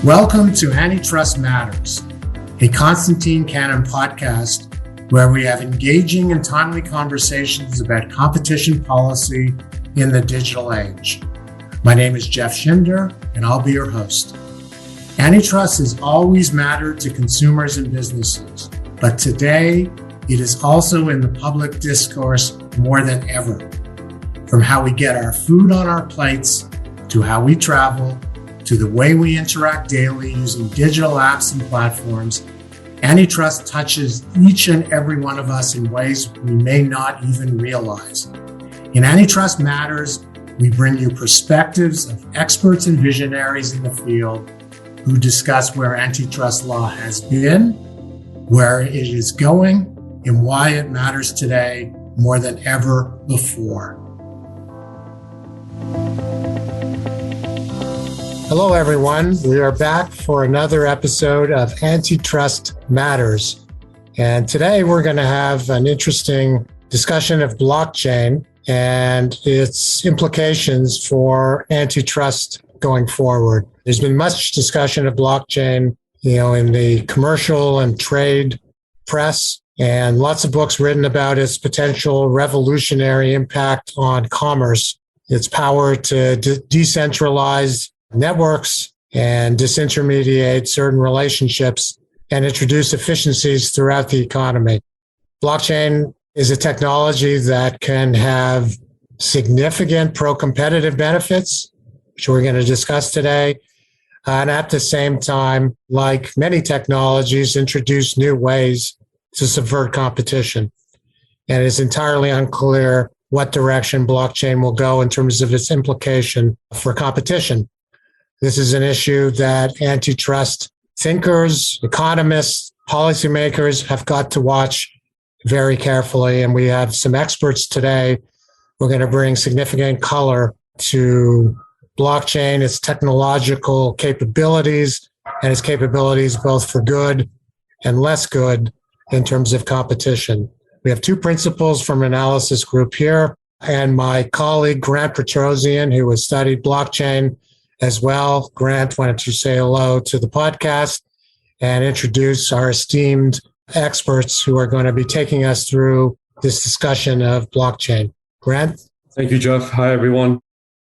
Welcome to Antitrust Matters, a Constantine Cannon podcast where we have engaging and timely conversations about competition policy in the digital age. My name is Jeff Shinder, and I'll be your host. Antitrust has always mattered to consumers and businesses, but today it is also in the public discourse more than ever. From how we get our food on our plates, to how we travel, to the way we interact daily using digital apps and platforms, antitrust touches each and every one of us in ways we may not even realize. In Antitrust Matters, we bring you perspectives of experts and visionaries in the field who discuss where antitrust law has been, where it is going, and why it matters today more than ever before. Hello, everyone. We are back for another episode of Antitrust Matters. And today we're going to have an interesting discussion of blockchain and its implications for antitrust going forward. There's been much discussion of blockchain, in the commercial and trade press, and lots of books written about its potential revolutionary impact on commerce, its power to decentralize networks and disintermediate certain relationships and introduce efficiencies throughout the economy. Blockchain is a technology that can have significant pro-competitive benefits, which we're going to discuss today, and at the same time, like many technologies, introduce new ways to subvert competition. And it's entirely unclear what direction blockchain will go in terms of its implication for competition. This is an issue that antitrust thinkers, economists, policymakers have got to watch very carefully. And we have some experts today who are going to bring significant color to blockchain, its technological capabilities, and its capabilities both for good and less good in terms of competition. We have two principals from an analysis group here, and my colleague, Grant Petrosyan, who has studied blockchain as well. Grant, why don't you say hello to the podcast and introduce our esteemed experts who are going to be taking us through this discussion of blockchain. Grant? Thank you, Jeff. Hi, everyone.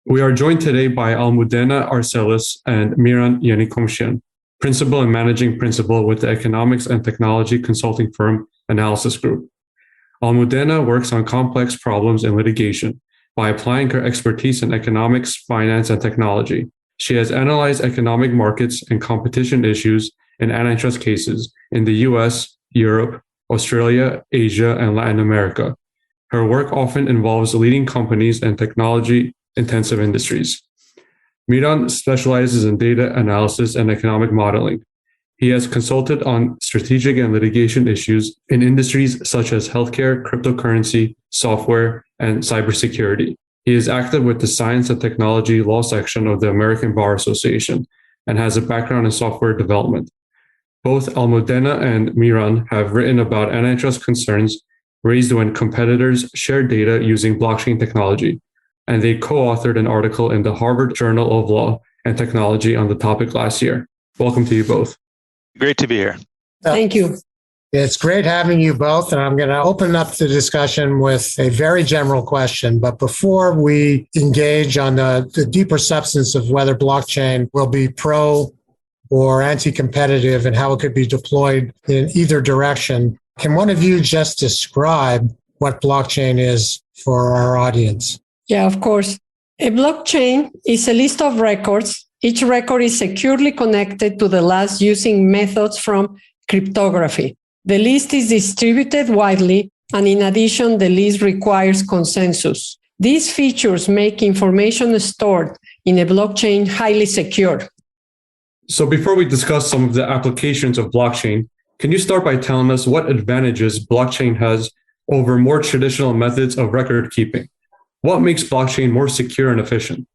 We are joined today by Almudena, Arcelus, and Mihran, Yenikomshian, Principal and Managing Principal with the economics and technology consulting firm Analysis Group. Almudena works on complex problems in litigation by applying her expertise in economics, finance, and technology. She has analyzed economic markets and competition issues in antitrust cases in the US, Europe, Australia, Asia, and Latin America. Her work often involves leading companies and technology-intensive industries. Mihran specializes in data analysis and economic modeling. He has consulted on strategic and litigation issues in industries such as healthcare, cryptocurrency, software, and cybersecurity. He is active with the Science and Technology Law section of the American Bar Association and has a background in software development. Both Almudena and Mihran have written about antitrust concerns raised when competitors share data using blockchain technology, and they co-authored an article in the Harvard Journal of Law and Technology on the topic last year. Welcome to you both. Great to be here. Thank you. It's great having you both, and I'm going to open up the discussion with a very general question. But before we engage on the deeper substance of whether blockchain will be pro or anti-competitive and how it could be deployed in either direction, can one of you just describe what blockchain is for our audience? Yeah, of course. A blockchain is a list of records. Each record is securely connected to the last using methods from cryptography. The list is distributed widely, and in addition, the list requires consensus. These features make information stored in a blockchain highly secure. So before we discuss some of the applications of blockchain, can you start by telling us what advantages blockchain has over more traditional methods of record keeping? What makes blockchain more secure and efficient?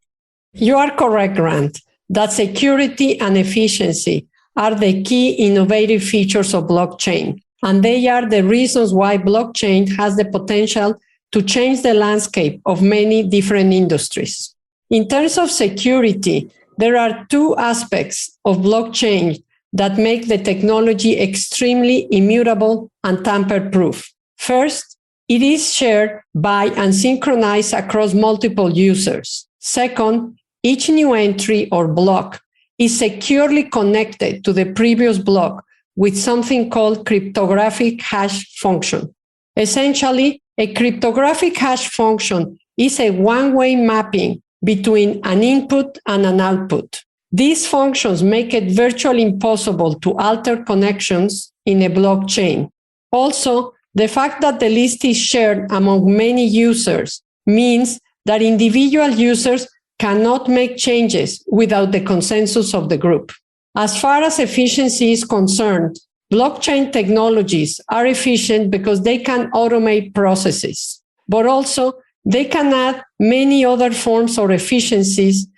You are correct, Grant, that security and efficiency are the key innovative features of blockchain, and they are the reasons why blockchain has the potential to change the landscape of many different industries. In terms of security, there are two aspects of blockchain that make the technology extremely immutable and tamper-proof. First, it is shared by and synchronized across multiple users. Second, each new entry or block is securely connected to the previous block with something called cryptographic hash function. Essentially, a cryptographic hash function is a one-way mapping between an input and an output. These functions make it virtually impossible to alter connections in a blockchain. Also, the fact that the list is shared among many users means that individual users cannot make changes without the consensus of the group. As far as efficiency is concerned, blockchain technologies are efficient because they can automate processes, but also they can add many other forms of efficiencies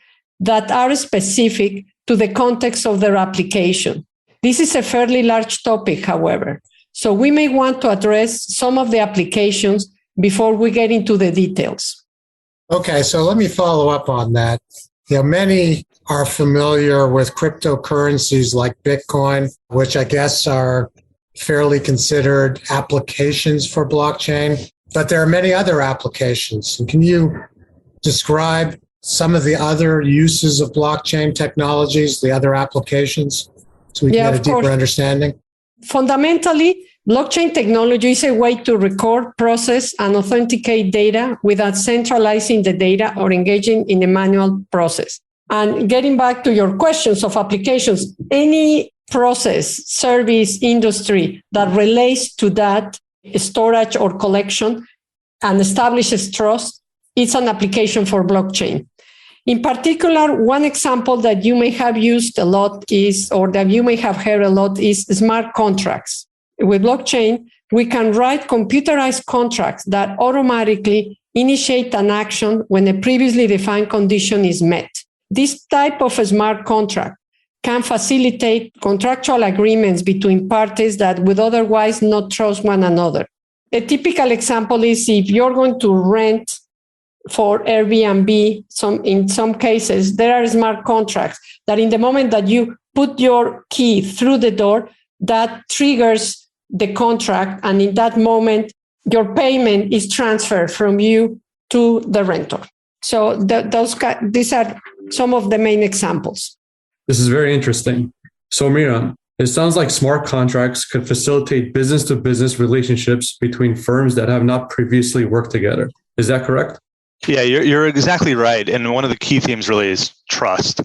that are specific to the context of their application. This is a fairly large topic, however, so we may want to address some of the applications before we get into the details. Okay, so let me follow up on that. Many are familiar with cryptocurrencies like Bitcoin, which I guess are fairly considered applications for blockchain, but there are many other applications. Can you describe some of the other uses of blockchain technologies, the other applications, so we can get a deeper understanding? Fundamentally, blockchain technology is a way to record, process, and authenticate data without centralizing the data or engaging in a manual process. And getting back to your questions of applications, any process, service, industry that relates to that storage or collection and establishes trust, it's an application for blockchain. In particular, one example that you may have used a lot is, or that you may have heard a lot, is smart contracts. With blockchain, we can write computerized contracts that automatically initiate an action when a previously defined condition is met. This type of a smart contract can facilitate contractual agreements between parties that would otherwise not trust one another. A typical example is if you're going to rent for Airbnb, in some cases, there are smart contracts that in the moment that you put your key through the door, that triggers the contract. And in that moment, your payment is transferred from you to the renter. So these are some of the main examples. This is very interesting. So Mihran, it sounds like smart contracts could facilitate business-to-business relationships between firms that have not previously worked together. Is that correct? Yeah, you're exactly right. And one of the key themes really is trust.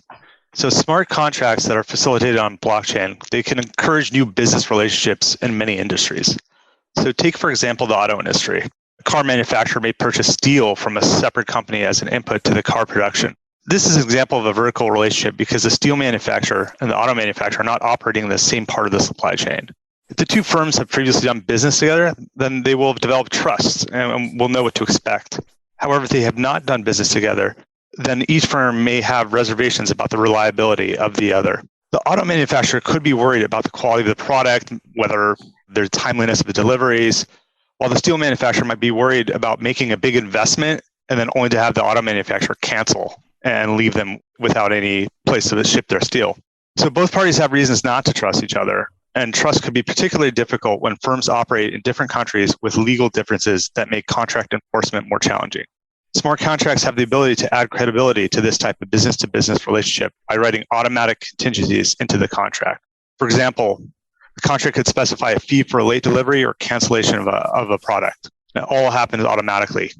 So smart contracts that are facilitated on blockchain, they can encourage new business relationships in many industries. So take, for example, the auto industry. A car manufacturer may purchase steel from a separate company as an input to the car production. This is an example of a vertical relationship because the steel manufacturer and the auto manufacturer are not operating in the same part of the supply chain. If the two firms have previously done business together, then they will have developed trust and will know what to expect. However, if they have not done business together, then each firm may have reservations about the reliability of the other. The auto manufacturer could be worried about the quality of the product, whether there's timeliness of the deliveries, while the steel manufacturer might be worried about making a big investment and then only to have the auto manufacturer cancel and leave them without any place to ship their steel. So both parties have reasons not to trust each other, and trust could be particularly difficult when firms operate in different countries with legal differences that make contract enforcement more challenging. Smart contracts have the ability to add credibility to this type of business-to-business relationship by writing automatic contingencies into the contract. For example, the contract could specify a fee for a late delivery or cancellation of a product. It all happens automatically.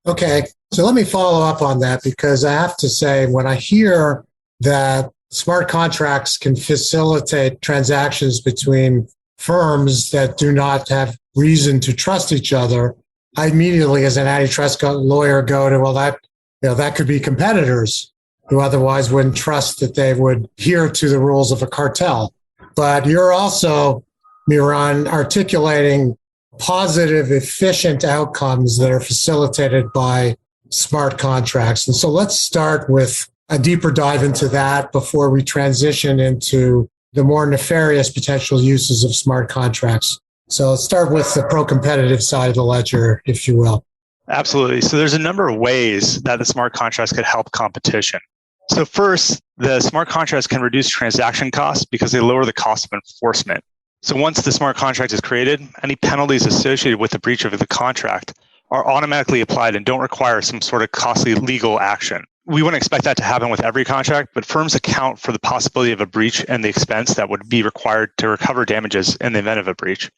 Okay, so let me follow up on that, because I have to say, when I hear that smart contracts can facilitate transactions between firms that do not have reason to trust each other, I immediately, as an antitrust lawyer, go to, well, that could be competitors who otherwise wouldn't trust that they would adhere to the rules of a cartel. But you're also, Mihran, articulating positive, efficient outcomes that are facilitated by smart contracts. And so let's start with a deeper dive into that before we transition into the more nefarious potential uses of smart contracts. So let's start with the pro-competitive side of the ledger, if you will. Absolutely. So there's a number of ways that the smart contracts could help competition. So first, the smart contracts can reduce transaction costs because they lower the cost of enforcement. So once the smart contract is created, any penalties associated with the breach of the contract are automatically applied and don't require some sort of costly legal action. We wouldn't expect that to happen with every contract, but firms account for the possibility of a breach and the expense that would be required to recover damages in the event of a breach.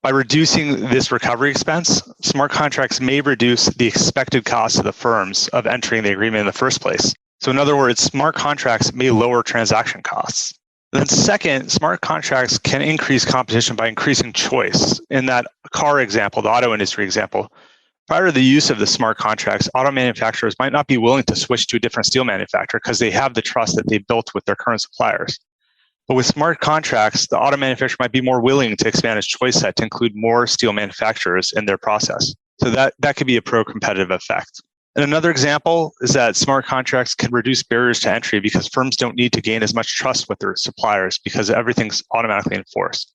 By reducing this recovery expense, smart contracts may reduce the expected cost of the firms of entering the agreement in the first place. So in other words, smart contracts may lower transaction costs. Then second, smart contracts can increase competition by increasing choice. In that car example, the auto industry example, prior to the use of the smart contracts, auto manufacturers might not be willing to switch to a different steel manufacturer because they have the trust that they built with their current suppliers. But with smart contracts, the auto manufacturer might be more willing to expand its choice set to include more steel manufacturers in their process. So that could be a pro-competitive effect. And another example is that smart contracts can reduce barriers to entry because firms don't need to gain as much trust with their suppliers because everything's automatically enforced.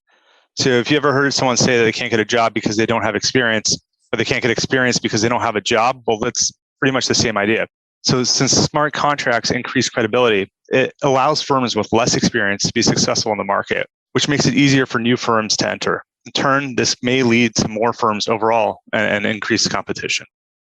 So if you ever heard someone say that they can't get a job because they don't have experience, or they can't get experience because they don't have a job, well, that's pretty much the same idea. So since smart contracts increase credibility, it allows firms with less experience to be successful in the market, which makes it easier for new firms to enter. In turn, this may lead to more firms overall and increased competition.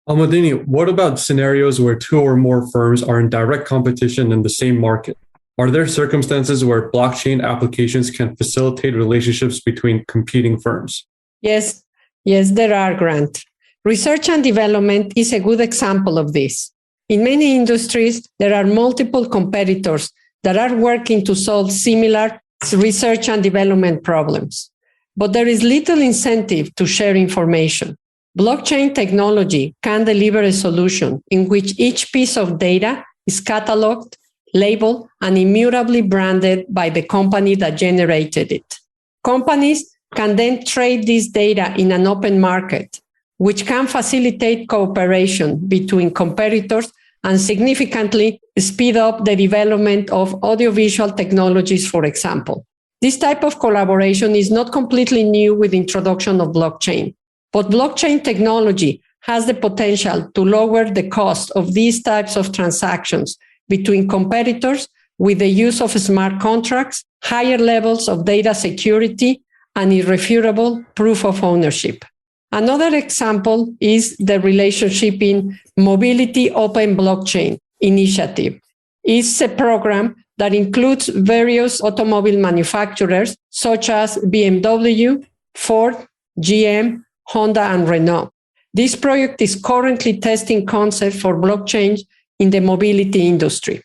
Almudena, what about scenarios where two or more firms are in direct competition in the same market? Are there circumstances where blockchain applications can facilitate relationships between competing firms? Yes, there are, Grant. Research and development is a good example of this. In many industries, there are multiple competitors that are working to solve similar research and development problems. But there is little incentive to share information. Blockchain technology can deliver a solution in which each piece of data is cataloged, labeled, and immutably branded by the company that generated it. Companies can then trade this data in an open market, which can facilitate cooperation between competitors and significantly speed up the development of audiovisual technologies, for example. This type of collaboration is not completely new with the introduction of blockchain. But blockchain technology has the potential to lower the cost of these types of transactions between competitors with the use of smart contracts, higher levels of data security, and irrefutable proof of ownership. Another example is the relationship in Mobility Open Blockchain Initiative. It's a program that includes various automobile manufacturers such as BMW, Ford, GM, Honda, and Renault. This project is currently testing concepts for blockchain in the mobility industry.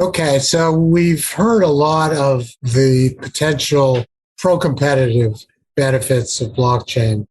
Okay, so we've heard a lot of the potential pro-competitive benefits of blockchain,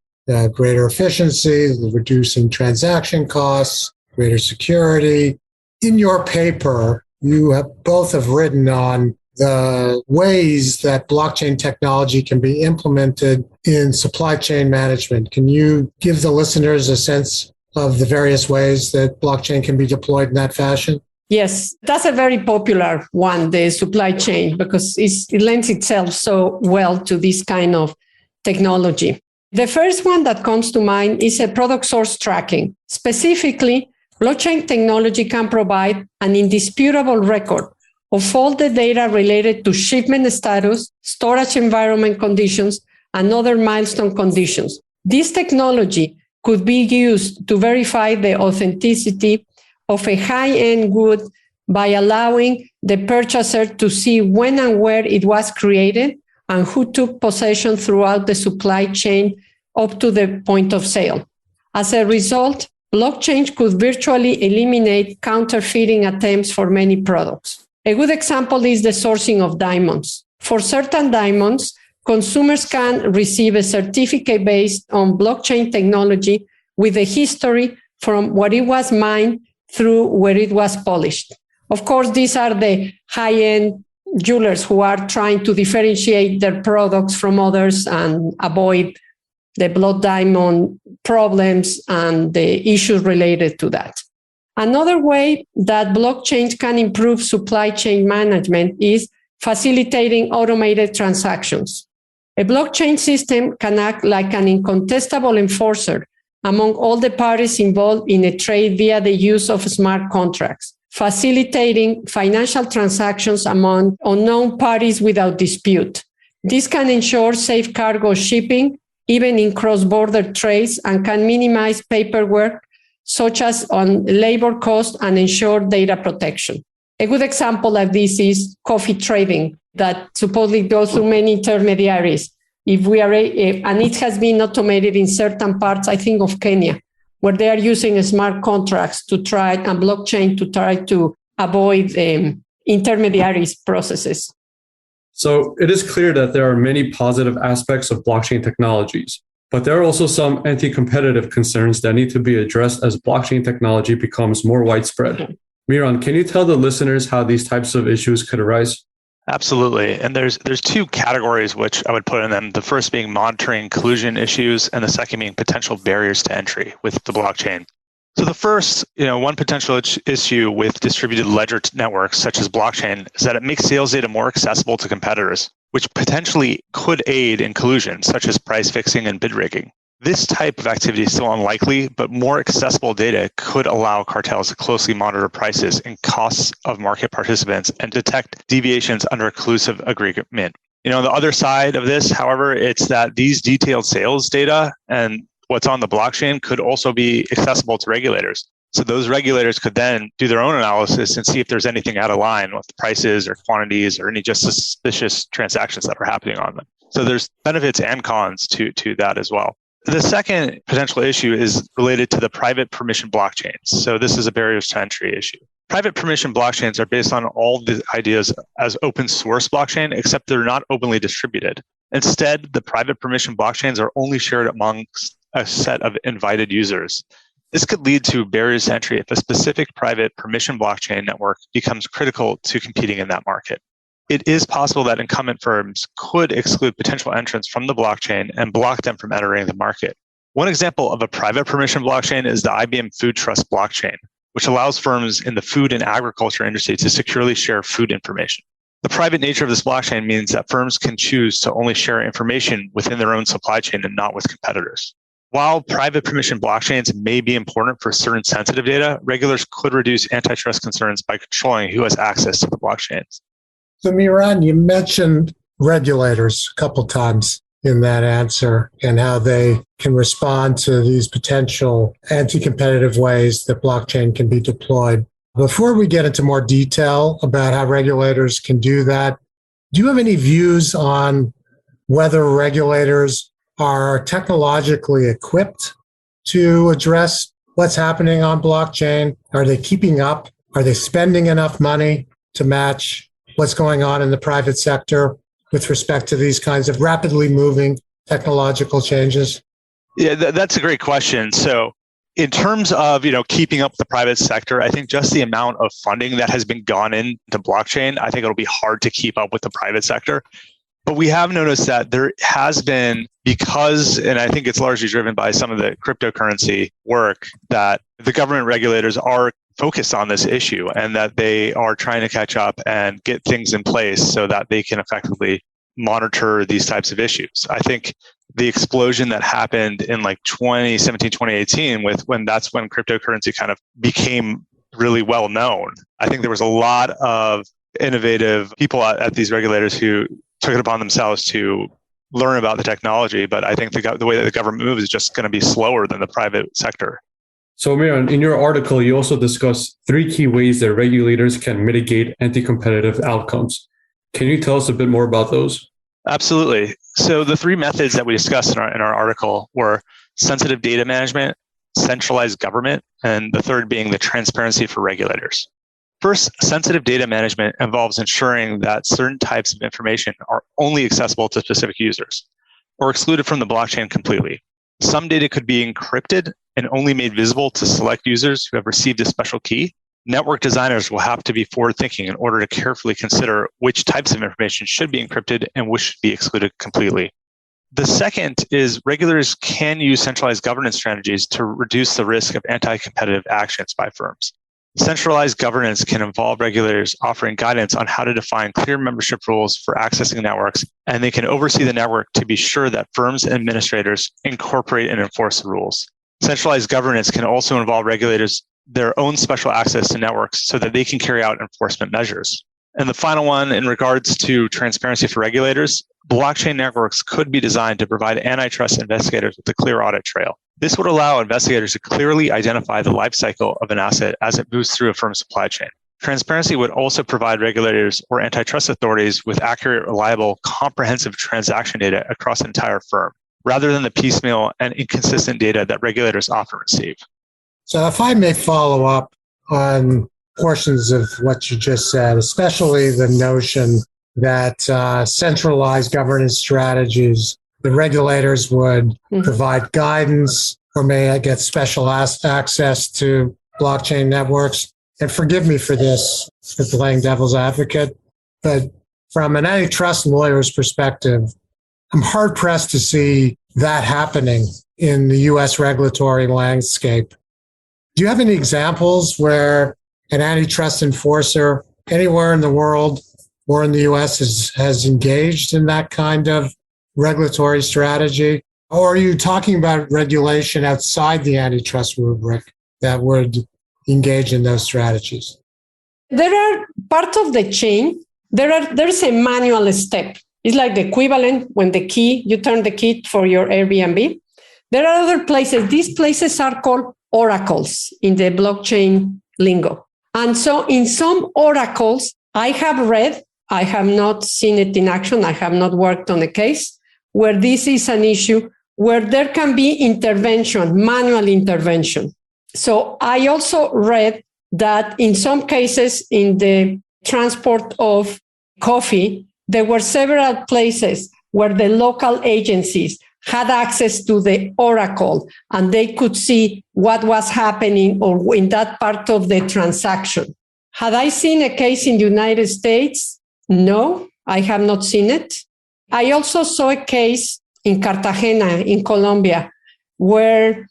greater efficiency, reducing transaction costs, greater security. In your paper, you both have written on the ways that blockchain technology can be implemented in supply chain management. Can you give the listeners a sense of the various ways that blockchain can be deployed in that fashion? Yes, that's a very popular one, the supply chain, because it lends itself so well to this kind of technology. The first one that comes to mind is a product source tracking. Specifically, blockchain technology can provide an indisputable record of all the data related to shipment status, storage environment conditions, and other milestone conditions. This technology could be used to verify the authenticity of a high-end good by allowing the purchaser to see when and where it was created and who took possession throughout the supply chain up to the point of sale. As a result, blockchain could virtually eliminate counterfeiting attempts for many products. A good example is the sourcing of diamonds. For certain diamonds, consumers can receive a certificate based on blockchain technology with a history from where it was mined through where it was polished. Of course, these are the high-end jewelers who are trying to differentiate their products from others and avoid the blood diamond problems and the issues related to that. Another way that blockchain can improve supply chain management is facilitating automated transactions. A blockchain system can act like an incontestable enforcer among all the parties involved in a trade via the use of smart contracts. facilitating financial transactions among unknown parties without dispute. This can ensure safe cargo shipping, even in cross-border trades, and can minimize paperwork, such as on labor costs, and ensure data protection. A good example of this is coffee trading that supposedly goes through many intermediaries. And it has been automated in certain parts, I think, of Kenya, where they are using smart contracts to try and blockchain to try to avoid intermediaries processes. So it is clear that there are many positive aspects of blockchain technologies, but there are also some anti-competitive concerns that need to be addressed as blockchain technology becomes more widespread. Mihran, can you tell the listeners how these types of issues could arise? Absolutely. And there's two categories which I would put in them. The first being monitoring collusion issues, and the second being potential barriers to entry with the blockchain. So the first, one potential issue with distributed ledger networks such as blockchain is that it makes sales data more accessible to competitors, which potentially could aid in collusion, such as price fixing and bid rigging. This type of activity is still unlikely, but more accessible data could allow cartels to closely monitor prices and costs of market participants and detect deviations under a collusive agreement. On the other side of this, however, it's that these detailed sales data and what's on the blockchain could also be accessible to regulators. So those regulators could then do their own analysis and see if there's anything out of line with prices or quantities or any just suspicious transactions that are happening on them. So there's benefits and cons to that as well. The second potential issue is related to the private permission blockchains. So this is a barriers to entry issue. Private permission blockchains are based on all the ideas as open source blockchain, except they're not openly distributed. Instead, the private permission blockchains are only shared amongst a set of invited users. This could lead to barriers to entry if a specific private permission blockchain network becomes critical to competing in that market. It is possible that incumbent firms could exclude potential entrants from the blockchain and block them from entering the market. One example of a private permission blockchain is the IBM Food Trust blockchain, which allows firms in the food and agriculture industry to securely share food information. The private nature of this blockchain means that firms can choose to only share information within their own supply chain and not with competitors. While private permission blockchains may be important for certain sensitive data, regulators could reduce antitrust concerns by controlling who has access to the blockchains. So, Mihran, you mentioned regulators a couple times in that answer and how they can respond to these potential anti-competitive ways that blockchain can be deployed. Before we get into more detail about how regulators can do that, do you have any views on whether regulators are technologically equipped to address what's happening on blockchain? Are they keeping up? Are they spending enough money to match what's going on in the private sector with respect to these kinds of rapidly moving technological changes? Yeah, that's a great question. So in terms of, keeping up with the private sector, I think just the amount of funding that has been gone into blockchain, I think it'll be hard to keep up with the private sector. But we have noticed that there has been, and I think it's largely driven by some of the cryptocurrency work, that the government regulators are focused on this issue and that they are trying to catch up and get things in place so that they can effectively monitor these types of issues. I think the explosion that happened in 2017, 2018, when cryptocurrency kind of became really well known, I think there was a lot of innovative people at these regulators who took it upon themselves to learn about the technology. But I think the way that the government moves is just going to be slower than the private sector. So, Mihran, in your article, you also discuss 3 key ways that regulators can mitigate anti-competitive outcomes. Can you tell us a bit more about those? Absolutely. So the 3 methods that we discussed in our article were sensitive data management, centralized government, and the third being the transparency for regulators. First, sensitive data management involves ensuring that certain types of information are only accessible to specific users or excluded from the blockchain completely. Some data could be encrypted and only made visible to select users who have received a special key. Network designers will have to be forward-thinking in order to carefully consider which types of information should be encrypted and which should be excluded completely. The second is regulators can use centralized governance strategies to reduce the risk of anti-competitive actions by firms. Centralized governance can involve regulators offering guidance on how to define clear membership rules for accessing networks, and they can oversee the network to be sure that firms and administrators incorporate and enforce the rules. Centralized governance can also involve regulators their own special access to networks so that they can carry out enforcement measures. And the final one, in regards to transparency for regulators, blockchain networks could be designed to provide antitrust investigators with a clear audit trail. This would allow investigators to clearly identify the life cycle of an asset as it moves through a firm's supply chain. Transparency would also provide regulators or antitrust authorities with accurate, reliable, comprehensive transaction data across an entire firm, rather than the piecemeal and inconsistent data that regulators often receive. So if I may follow up on portions of what you just said, especially the notion that centralized governance strategies, the regulators would provide guidance or may get special access to blockchain networks. And forgive me for this, for playing devil's advocate, but from an antitrust lawyer's perspective, I'm hard pressed to see that happening in the U.S. regulatory landscape. Do you have any examples where an antitrust enforcer anywhere in the world or in the U.S. has engaged in that kind of regulatory strategy? Or are you talking about regulation outside the antitrust rubric that would engage in those strategies? There are parts of the chain. There's a manual step. It's like the equivalent when you turn the key for your Airbnb. There are other places. These places are called oracles in the blockchain lingo. And so in some oracles, I have not seen it in action. I have not worked on a case where this is an issue where there can be intervention, manual intervention. So I also read that in some cases in the transport of coffee, there were several places where the local agencies had access to the oracle and they could see what was happening or in that part of the transaction. Had I seen a case in the United States? No, I have not seen it. I also saw a case in Cartagena, in Colombia, where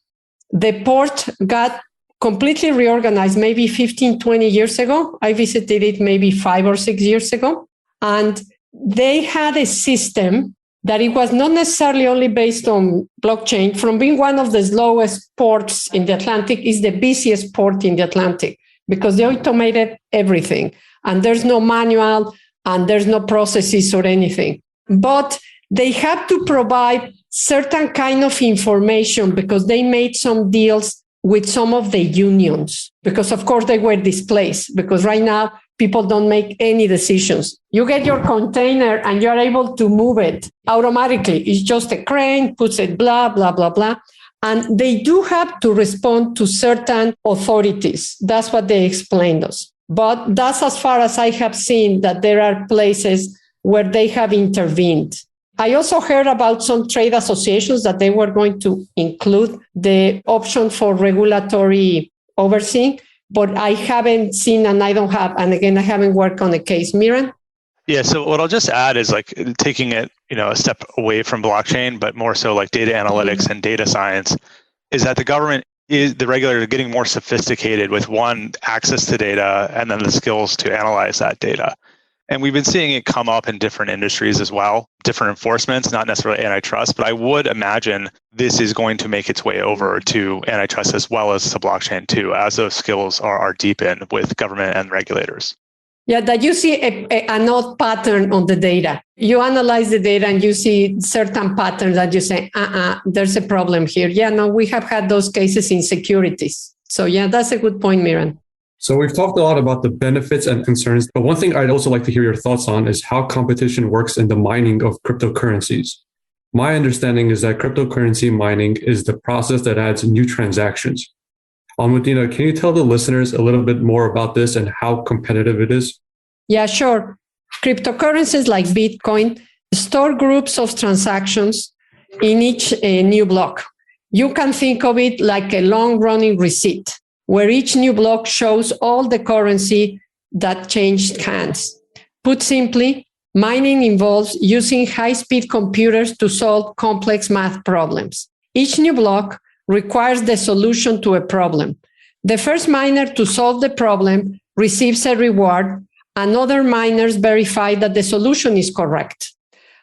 the port got completely reorganized maybe 15, 20 years ago. I visited it maybe 5 or 6 years ago. And they had a system that it was not necessarily only based on blockchain. From being one of the slowest ports in the Atlantic, is the busiest port in the Atlantic because they automated everything. And there's no manual and there's no processes or anything. But they had to provide certain kind of information because they made some deals with some of the unions, because of course they were displaced, because right now people don't make any decisions. You get your container and you're able to move it automatically. It's just a crane, puts it, blah, blah, blah, blah. And they do have to respond to certain authorities. That's what they explained us. But that's as far as I have seen that there are places where they have intervened. I also heard about some trade associations that they were going to include the option for regulatory overseeing, but I haven't seen and I don't have, and again, I haven't worked on a case. Mihran? Yeah, so what I'll just add is like taking it, a step away from blockchain, but more so like data analytics and data science, is that the regulators are getting more sophisticated with access to data and then the skills to analyze that data. And we've been seeing it come up in different industries as well, different enforcements, not necessarily antitrust, but I would imagine this is going to make its way over to antitrust as well as to blockchain too, as those skills are deepened with government and regulators. Yeah, that you see an odd pattern on the data. You analyze the data and you see certain patterns that you say, there's a problem here. Yeah, no, we have had those cases in securities. So yeah, that's a good point, Mihran. So we've talked a lot about the benefits and concerns, but one thing I'd also like to hear your thoughts on is how competition works in the mining of cryptocurrencies. My understanding is that cryptocurrency mining is the process that adds new transactions. Almudena, can you tell the listeners a little bit more about this and how competitive it is? Yeah, sure. Cryptocurrencies like Bitcoin store groups of transactions in each new block. You can think of it like a long-running receipt, where each new block shows all the currency that changed hands. Put simply, mining involves using high-speed computers to solve complex math problems. Each new block requires the solution to a problem. The first miner to solve the problem receives a reward, and other miners verify that the solution is correct.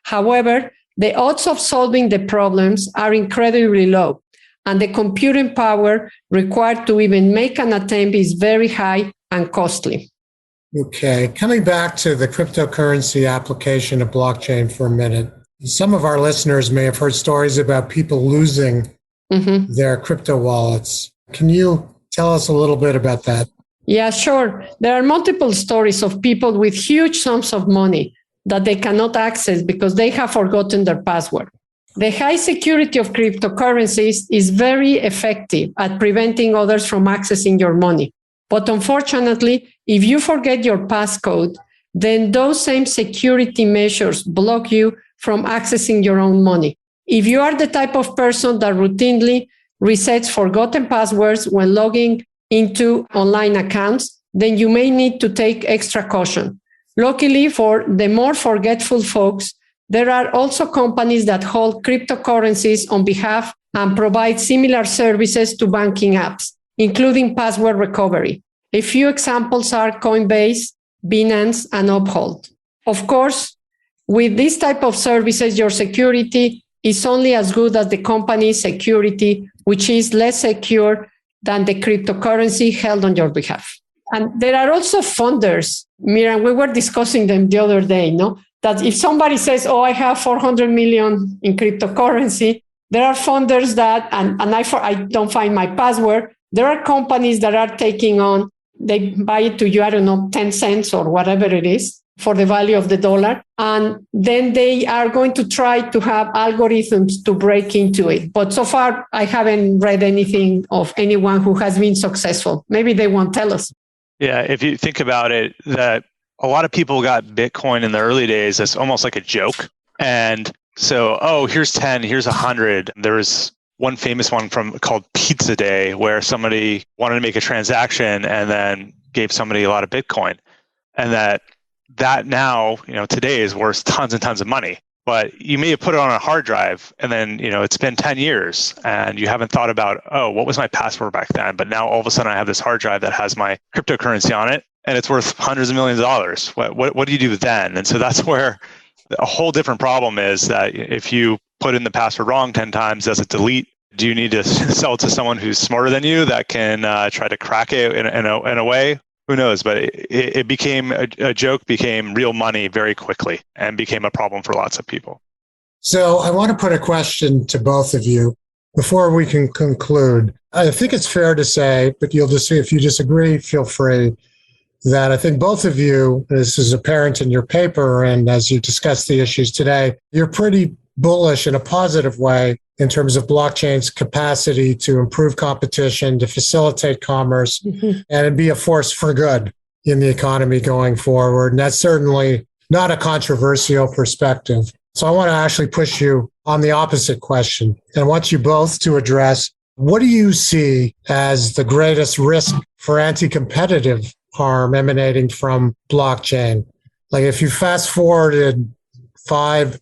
However, the odds of solving the problems are incredibly low, and the computing power required to even make an attempt is very high and costly. Okay, coming back to the cryptocurrency application of blockchain for a minute. Some of our listeners may have heard stories about people losing their crypto wallets. Can you tell us a little bit about that? Yeah, sure. There are multiple stories of people with huge sums of money that they cannot access because they have forgotten their password. The high security of cryptocurrencies is very effective at preventing others from accessing your money. But unfortunately, if you forget your passcode, then those same security measures block you from accessing your own money. If you are the type of person that routinely resets forgotten passwords when logging into online accounts, then you may need to take extra caution. Luckily, for the more forgetful folks, there are also companies that hold cryptocurrencies on behalf and provide similar services to banking apps, including password recovery. A few examples are Coinbase, Binance, and Uphold. Of course, with this type of services, your security is only as good as the company's security, which is less secure than the cryptocurrency held on your behalf. And there are also funders. Mihran, we were discussing them the other day, no? That if somebody says, oh, I have 400 million in cryptocurrency, there are funders that, and I don't find my password. There are companies that are taking on, they buy it to you, I don't know, 10 cents or whatever it is for the value of the dollar. And then they are going to try to have algorithms to break into it. But so far, I haven't read anything of anyone who has been successful. Maybe they won't tell us. Yeah, if you think about it, that a lot of people got Bitcoin in the early days as almost like a joke. And so, oh, here's 10, here's 100. There was one famous one called Pizza Day, where somebody wanted to make a transaction and then gave somebody a lot of Bitcoin. And that now, today is worth tons and tons of money. But you may have put it on a hard drive and then, it's been 10 years and you haven't thought about, oh, what was my password back then? But now all of a sudden I have this hard drive that has my cryptocurrency on it and it's worth hundreds of millions of dollars. What do you do then? And so that's where a whole different problem is, that if you put in the password wrong 10 times, does it delete? Do you need to sell it to someone who's smarter than you that can try to crack it in a way? Who knows? But it became a joke, became real money very quickly and became a problem for lots of people. So I want to put a question to both of you before we can conclude. I think it's fair to say, but you'll just see if you disagree, feel free, that I think both of you, this is apparent in your paper and as you discuss the issues today, you're pretty bullish in a positive way in terms of blockchain's capacity to improve competition, to facilitate commerce, and be a force for good in the economy going forward. And that's certainly not a controversial perspective. So I want to actually push you on the opposite question. And I want you both to address, what do you see as the greatest risk for anti-competitive harm emanating from blockchain? Like if you fast forwarded 5-10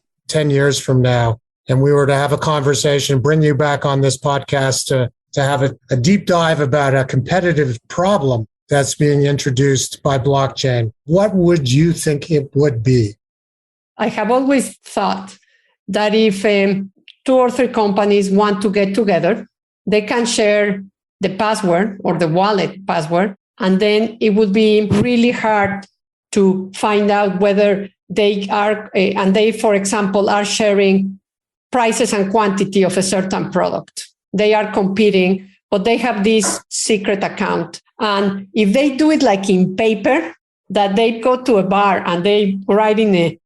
years from now, and we were to have a conversation, bring you back on this podcast to have a deep dive about a competitive problem that's being introduced by blockchain, what would you think it would be? I have always thought that if 2 or 3 companies want to get together, they can share the password or the wallet password, and then it would be really hard to find out whether they are, and they, for example, are sharing prices and quantity of a certain product. They are competing, but they have this secret account. And if they do it like in paper, that they go to a bar and they write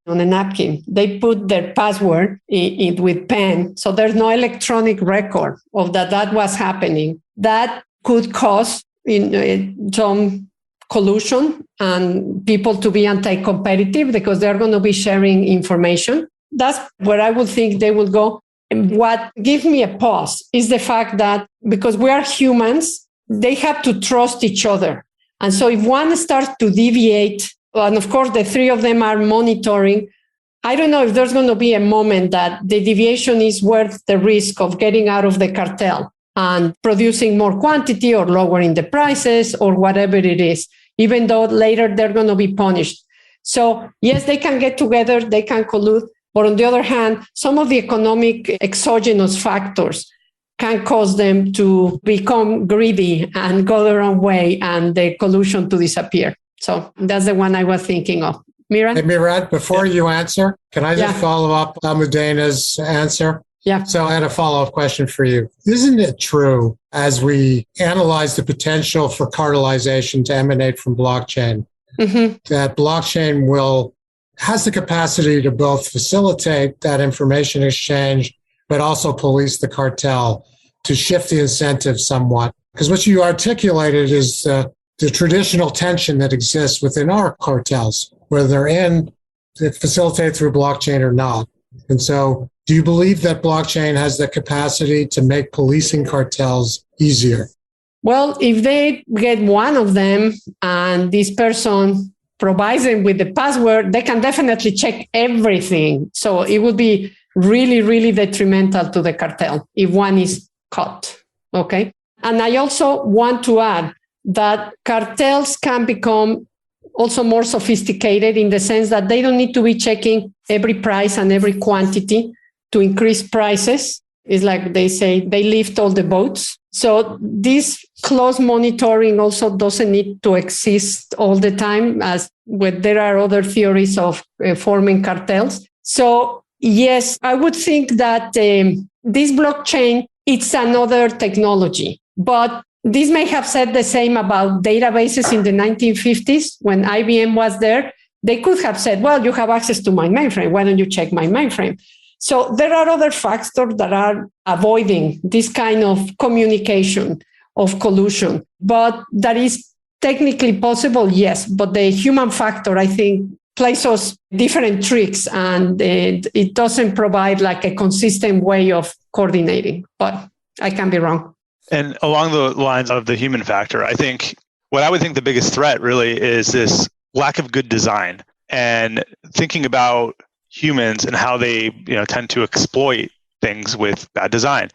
on a napkin, they put their password in with pen. So there's no electronic record of that was happening. That could cause some collusion and people to be anti-competitive because they're going to be sharing information. That's where I would think they will go. And what gives me a pause is the fact that because we are humans, they have to trust each other. And so if one starts to deviate, and of course the 3 of them are monitoring, I don't know if there's going to be a moment that the deviation is worth the risk of getting out of the cartel and producing more quantity or lowering the prices or whatever it is, even though later they're going to be punished. So yes, they can get together, they can collude. But on the other hand, some of the economic exogenous factors can cause them to become greedy and go their own way and the collusion to disappear. So that's the one I was thinking of. Mihran? Hey, Mihran, before you answer, can I just follow up Almudena's answer? Yeah. So I had a follow-up question for you. Isn't it true, as we analyze the potential for cartelization to emanate from blockchain, that blockchain has the capacity to both facilitate that information exchange, but also police the cartel to shift the incentive somewhat? Because what you articulated is the traditional tension that exists within our cartels, whether they're facilitated through blockchain or not. And so do you believe that blockchain has the capacity to make policing cartels easier? Well, if they get one of them and this person provides them with the password, they can definitely check everything. So it would be really, really detrimental to the cartel if one is caught. Okay. And I also want to add that cartels can become also more sophisticated in the sense that they don't need to be checking every price and every quantity to increase prices. It's like they say, they lift all the boats. So this close monitoring also doesn't need to exist all the time, as there are other theories of forming cartels. So yes, I would think that this blockchain, it's another technology, but this may have said the same about databases in the 1950s when IBM was there. They could have said, well, you have access to my mainframe. Why don't you check my mainframe? So there are other factors that are avoiding this kind of communication, of collusion. But that is technically possible, yes. But the human factor, I think, plays us different tricks, and it doesn't provide like a consistent way of coordinating. But I can be wrong. And along the lines of the human factor, I think what I would think the biggest threat really is this lack of good design and thinking about humans and how they tend to exploit things with bad design.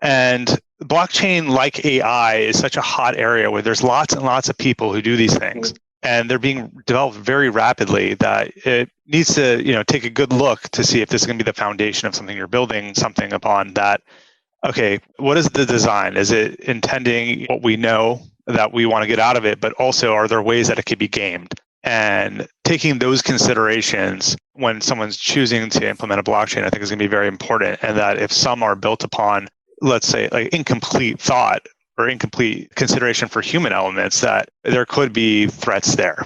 And blockchain, like AI, is such a hot area where there's lots and lots of people who do these things. And they're being developed very rapidly that it needs to take a good look to see if this is going to be the foundation of something you're building something upon that. Okay, what is the design? Is it intending what we know that we want to get out of it, but also are there ways that it could be gamed? And taking those considerations when someone's choosing to implement a blockchain, I think is going to be very important. And that if some are built upon, let's say, like incomplete thought or incomplete consideration for human elements, that there could be threats there.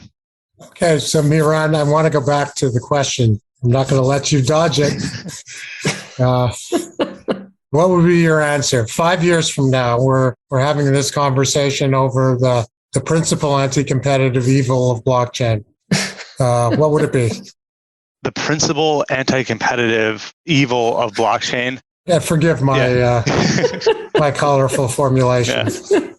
Okay, so Mihran, I want to go back to the question. I'm not going to let you dodge it. What would be your answer? 5 years from now, we're having this conversation over the principal anti-competitive evil of blockchain. What would it be? The principal anti-competitive evil of blockchain? Yeah, forgive my my colorful formulation. Yeah.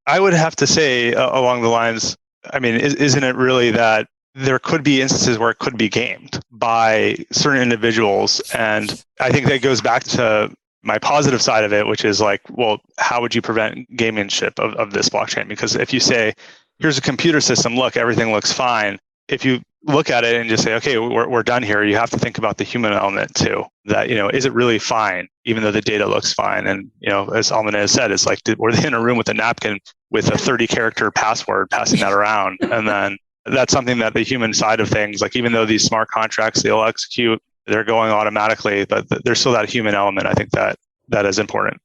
I would have to say along the lines, I mean, isn't it really that there could be instances where it could be gamed by certain individuals? And I think that goes back to my positive side of it, which is like, well, how would you prevent gamemanship of this blockchain? Because if you say, here's a computer system, look, everything looks fine. If you look at it and just say, okay, we're done here, you have to think about the human element too. That, is it really fine, even though the data looks fine? And, as Almudena said, it's like, were they in a room with a napkin with a 30-character password, passing that around? And then that's something that the human side of things, like even though these smart contracts, they'll execute, they're going automatically, but there's still that human element. I think that is important.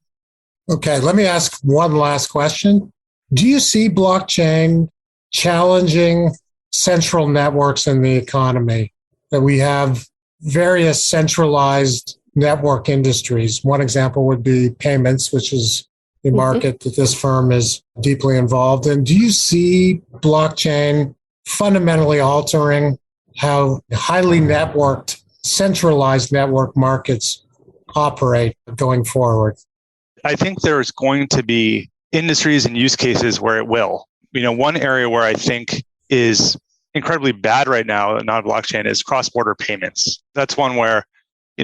Okay, let me ask one last question. Do you see blockchain challenging central networks in the economy? That we have various centralized network industries. One example would be payments, which is the market that this firm is deeply involved in. Do you see blockchain fundamentally altering how highly networked, centralized network markets operate going forward? I think there's going to be industries and use cases where it will. One area where I think is incredibly bad right now, not blockchain, is cross-border payments. That's one where,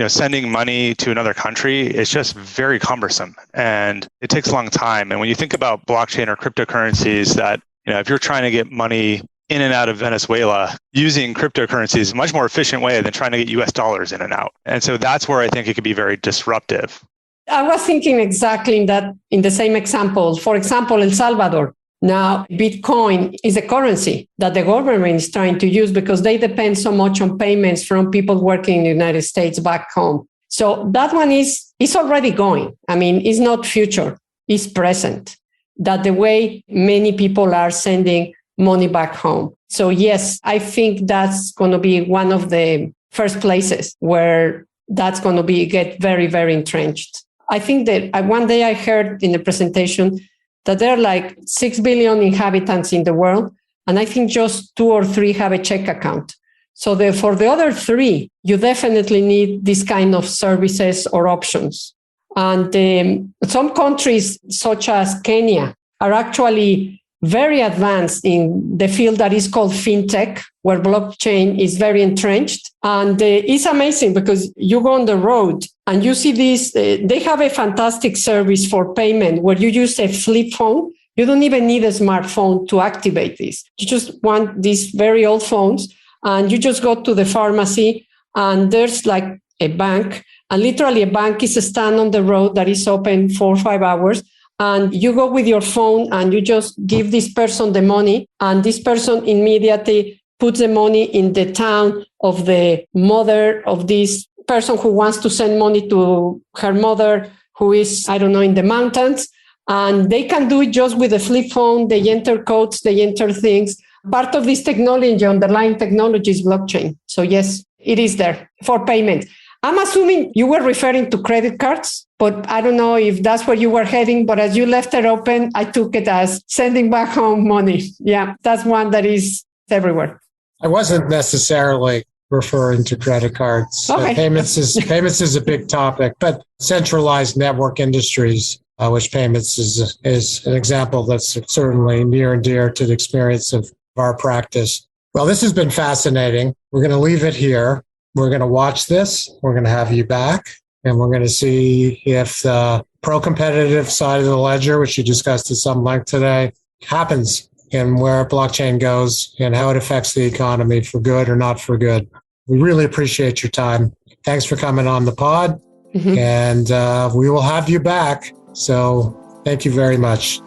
sending money to another country is just very cumbersome and it takes a long time. And when you think about blockchain or cryptocurrencies, that, if you're trying to get money in and out of Venezuela, using cryptocurrency is a much more efficient way than trying to get US dollars in and out. And so that's where I think it could be very disruptive. I was thinking exactly in the same example. For example, El Salvador. Now, Bitcoin is a currency that the government is trying to use because they depend so much on payments from people working in the United States back home. So that one is already going. I mean, it's not future, it's present. That the way many people are sending money back home. So yes, I think that's going to be one of the first places where that's going to get very, very entrenched. I think that one day I heard in the presentation that there are like 6 billion inhabitants in the world. And I think just 2 or 3 have a check account. So for the other 3, you definitely need this kind of services or options. And some countries, such as Kenya, are actually very advanced in the field that is called fintech, where blockchain is very entrenched. And it's amazing because you go on the road and you see this, they have a fantastic service for payment where you use a flip phone. You don't even need a smartphone to activate this. You just want these very old phones and you just go to the pharmacy and there's like a bank, and literally a bank is a stand on the road that is open 4 or 5 hours. And you go with your phone and you just give this person the money, and this person immediately puts the money in the town of the mother of this person who wants to send money to her mother, who is, I don't know, in the mountains. And they can do it just with a flip phone. They enter codes, they enter things. Part of this technology, underlying technology, is blockchain. So yes, it is there for payment. I'm assuming you were referring to credit cards, but I don't know if that's where you were heading. But as you left it open, I took it as sending back home money. Yeah, that's one that is everywhere. I wasn't necessarily referring to credit cards. Okay. Payments is a big topic, but centralized network industries, which payments is an example that's certainly near and dear to the experience of our practice. Well, this has been fascinating. We're going to leave it here. We're going to watch this. We're going to have you back, and we're going to see if the pro-competitive side of the ledger, which you discussed at some length today, happens and where blockchain goes and how it affects the economy for good or not for good. We really appreciate your time. Thanks for coming on the pod, and we will have you back. So thank you very much.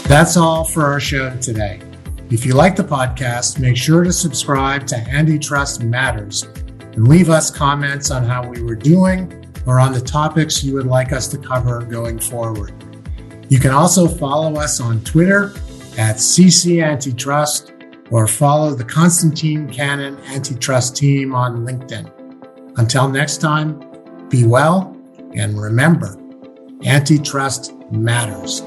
That's all for our show today. If you like the podcast, make sure to subscribe to Antitrust Matters and leave us comments on how we were doing or on the topics you would like us to cover going forward. You can also follow us on Twitter at CC Antitrust or follow the Constantine Cannon Antitrust team on LinkedIn. Until next time, be well and remember, Antitrust matters.